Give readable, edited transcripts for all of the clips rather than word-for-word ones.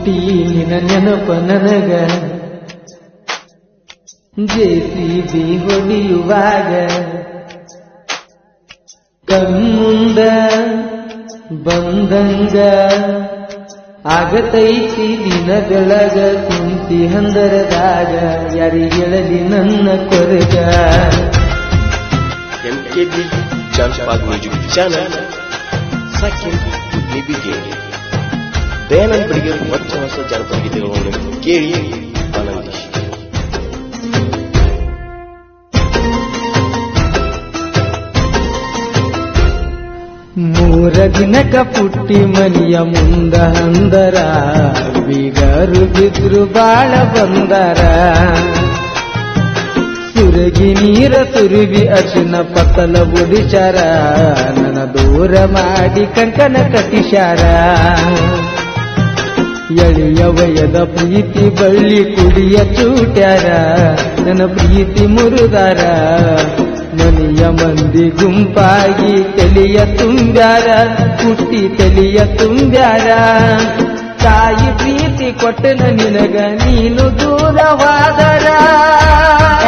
ಪುಟ್ಟಿ ನಿನ ನೆನಪ ನನಗ ಜೆಸಿಬಿ ಹೊಡೆಯುವಾಗ ಕಣ್ಮುಂದ ಬಂದಂಗ ಆಗತೈತಿ ದಿನದೊಳಗ ಕುಂತಿ ಹಂದರದಾಗ ಯಾರಿಗೆಳಲಿ ನನ್ನ Koraga. MKB Janspad Music Channel Second BBK Dayananda Badiger ಹೊಸ ಜಾನಪದ ಗೀತೆಗಳನ್ನು ಕೇಳಿ ಆನಂದಿಸಿ. ಮೂರ ದಿನಕ ಪುಟ್ಟಿ ಮನಿಯ ಮುಂದ ಅಂದರ ಬೀಗರು ಬಿದ್ರು ಬಾಳ ಬಂದರ. ಸುರಗಿ ನೀರ ಸುರುವಿ ಅರ್ಶಿನ ಪತ್ತಲ ಬುಡಿಚಾರ ನನ್ನ ದೂರ ಮಾಡಿ ಕಂಕನ ಕಟ್ಟಿಸ್ಯಾರ. ಎಳೆಯ ವಯದ ಪ್ರೀತಿ ಬಳ್ಳಿ ಕುಡಿಯ ಚೂಟ್ಯಾರ ನನ್ನ ಪ್ರೀತಿ ಮುರುದಾರ. ಮನೆಯ ಮಂದಿ ಗುಂಪಾಗಿ ತಲೆಯ ತುಂಬ್ಯಾರ ಪುಟ್ಟಿ ತಲೆಯ ತುಂಬ್ಯಾರ. ತಾಯಿ ಪ್ರೀತಿ ಕೊಟ್ಟನ ನಿನಗ ನೀನು ದೂರವಾದರ.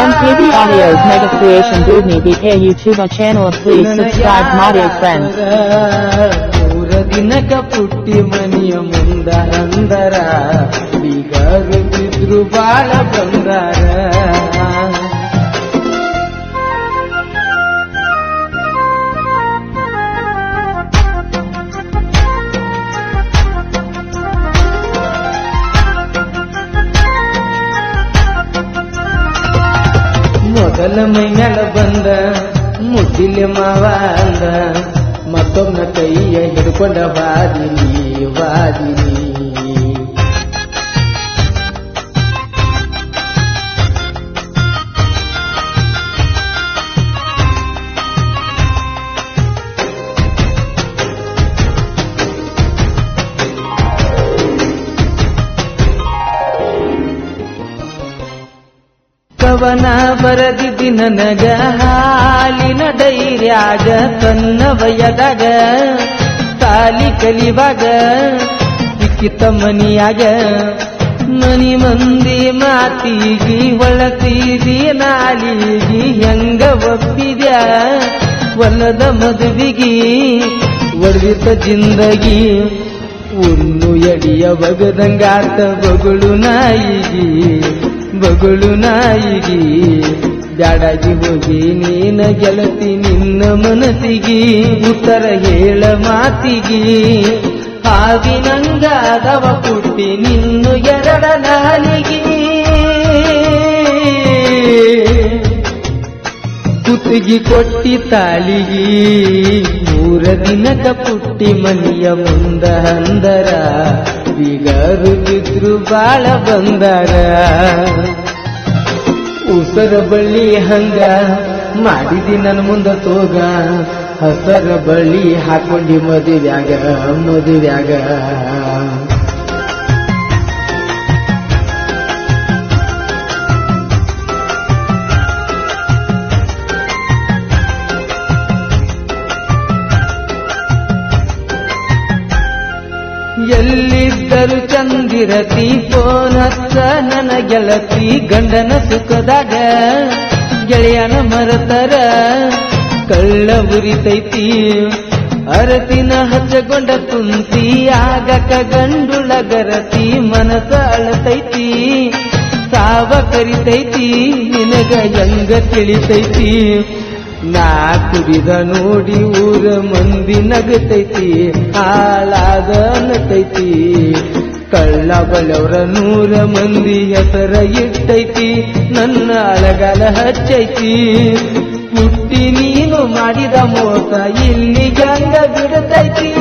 MKB Audio's Mega Creation Dudni BK YouTube channel. Please subscribe my dear friends. ಮೂರ ದಿನಕ ಪುಟ್ಟಿ ಮನೆಯ ಮುಂದ ಅಂದರ ಬೀಗರು ಬಿದ್ರು ಬಾಳ ಬಂದಾರ. ಮೊದಲ ಮೈಮ್ಯಾಲ ಬಂದ ಮುದ್ದಿಲೆ ಮಾವ ಅಂದ ಮತ್ತೊಮ್ಮನ ಕೈಯ ಹಿಡ್ಕೊಂಡ ವಾದಿನಿ ವಾದಿನಿ. ಕವನ ಬರದಿದ್ದಿ ನನಗ ಹಾಲಿನ ಡೈರ್ಯಾಗ ತನ್ನ ವಯದಾಗ ತಾಲಿ ಕಲಿವಾಗ ಸಿಕ್ಕಿತ ಮನಿಯಾಗ. ಮನಿ ಮಂದಿ ಮಾತಿಗಿ ಒಳತೀದಿ ನಾಲಿಗಿ ಹೆಂಗ ಒಪ್ಪಿದ್ಯ ಹೊಲದ ಮದುವಿಗಿ ಒಡೆದ ಜಿಂದಗಿ. ಉನ್ನು ಎಡಿಯ ಬಗದಂಗಾತ ಬಗಳು ನಾಯಿಗಿ ಬಗಳು ನಾಯಿಗಿ. ಬ್ಯಾಡಾಗಿ ಹೋಗಿ ನೀನ ಗೆಳತಿ ನಿನ್ನ ಮನಸ್ಸಿಗಿ ಉತ್ತರ ಹೇಳ ಮಾತಿಗಿ. ಹಾವಿನಂಗಾದವ ಪುಟ್ಟಿ ನಿನ್ನು ಎರಡ ನಾಲಿಗಿ. ಕುತ್ತಿಗೆ ಕೊಟ್ಟಿ ತಾಳಿಗಿ ಮೂರ ದಿನಕ ಪುಟ್ಟಿ ಮನಿಯ ಮುಂದ ಅಂದರ ಬೀಗರು ಬಿದ್ರು ಬಾಳ ಬಂದಾರ. ಉಸರ ಬಳ್ಳಿ ಹಂಗ ಮಾಡಿದಿ ನನ್ನ ಮುಂದ ತೋಗ ಹಸರ ಬಳ್ಳಿ ಹಾಕೊಂಡಿ ಮದುವ್ಯಾಗ ಮದುವ್ಯಾಗ. ಎಲ್ಲಿದ್ದರು ಚಂದಿರತಿ ಫೋನ್ ಹಚ್ಚ ನನ್ನ ಗೆಳತಿ ಗಂಡನ ಸುಖದಾಗ ಗೆಳೆಯನ ಮರತರ ಕಳ್ಳ ಉರಿತೈತಿ. ಅರತಿನ ಹಚ್ಚಗೊಂಡ ಕುಂತಿ ಆಗಕ ಗಂಡುಳ ಗರತಿ ಮನಸ ಅಳತೈತಿ. ಸಾವ ಕರಿತೈತಿ ನಿನಗ ಹೆಂಗ ತಿಳಿತೈತಿ. ನಾ ಕುಡಿದ ನೋಡಿ ಊರ ಮಂದಿ ನಗತೈತಿ ಹಾಳಾದ ಅನ್ನತೈತಿ. ಕಳ್ಳ ಬಲವ್ರ 100 ಮಂದಿ ಹೆಸರ ಇಟ್ಟೈತಿ ನನ್ನ ಅಳಗಾಲ ಹಚ್ಚೈತಿ. ಪುಟ್ಟಿ ನೀನು ಮಾಡಿದ ಮೋಸ ಇಲ್ಲಿ ಗಂಗ ಬಿಡತೈತಿ.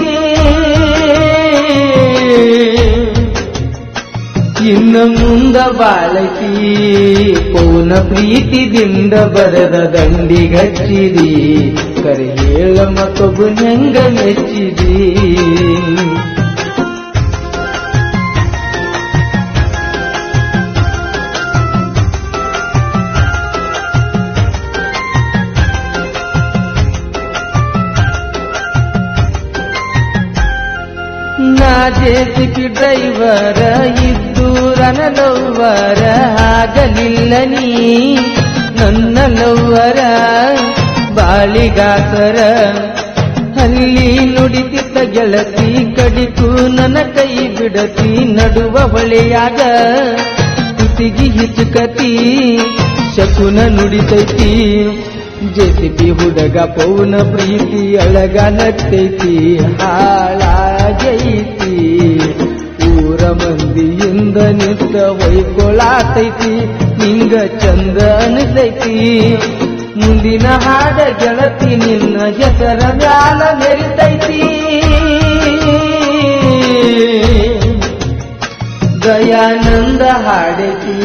ಇನ್ನ ಮುಂದ ಬಾಳಕಿ ಪೌನ ಪ್ರೀತಿದಿಂದ ಬರದ ದಂಡಿಗಚ್ಚಿದಿ ಕರೆ ಹೇಳ ಮತ್ತೊಬ್ಬ ಹೆಂಗ ಮೆಚ್ಚಿದಿ. ನಾ ಜೆಸಿಪಿ ಡ್ರೈವರ ಇದ್ದೂರನ ಲವ್ವರ ಆಗಲಿಲ್ಲ ನೀ ನನ್ನ ಲವ್ವರ ಬಾಳಿಗಾಸರ ಅಲ್ಲಿ ನುಡಿತಿದ್ದ ಗೆಳತಿ ಕಡಿತು ನನ್ನ ಕೈ ಬಿಡತಿ ನಡುವ ಹೊಳೆಯಾಗ ಕುಸಿಗಿ ಹಿಚುಕತಿ ಶಕುನ ನುಡಿತೈತಿ ಜೆಸಿಪಿ ಹುಡುಗ ಪೌನ ಪ್ರೀತಿ ಅಳಗಾಲತ್ತೈತಿ ಹಾಳಾಗೈತಿ ಊರ ಮಂದಿಯಿಂದ ನಿಂತ ವೈಕೊಳಾತೈತಿ ನಿಂಗ ಚಂದ ಅನಿಸೈತಿ ಮುಂದಿನ ಹಾಡ ಗೆಳತಿ ನಿನ್ನ ಹೆಸರ ಮ್ಯಾಲ ಮೆರಿತೈತಿ ದಯಾನಂದ ಹಾಡೈತಿ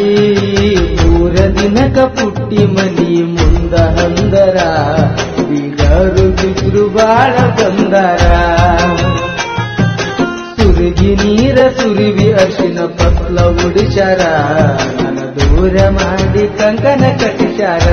ಮೂರ ದಿನಕ ಪುಟ್ಟಿ ಮನಿ ಮುಂದ ಹಂದರ ಬೀಗರು ಬಿದ್ರು ಬಾಳ ಬಂದರ ಸುರುಗಿ ನೀರ ಸುರಿವಿ ಅರ್ಶಿನ ಪತ್ಲ ಉಡಿಸ್ಯಾರ ನನ್ನ ದೂರ ಮಾಡಿ ಕಂಕನ ಕಟ್ಟಿಸ್ಯಾರ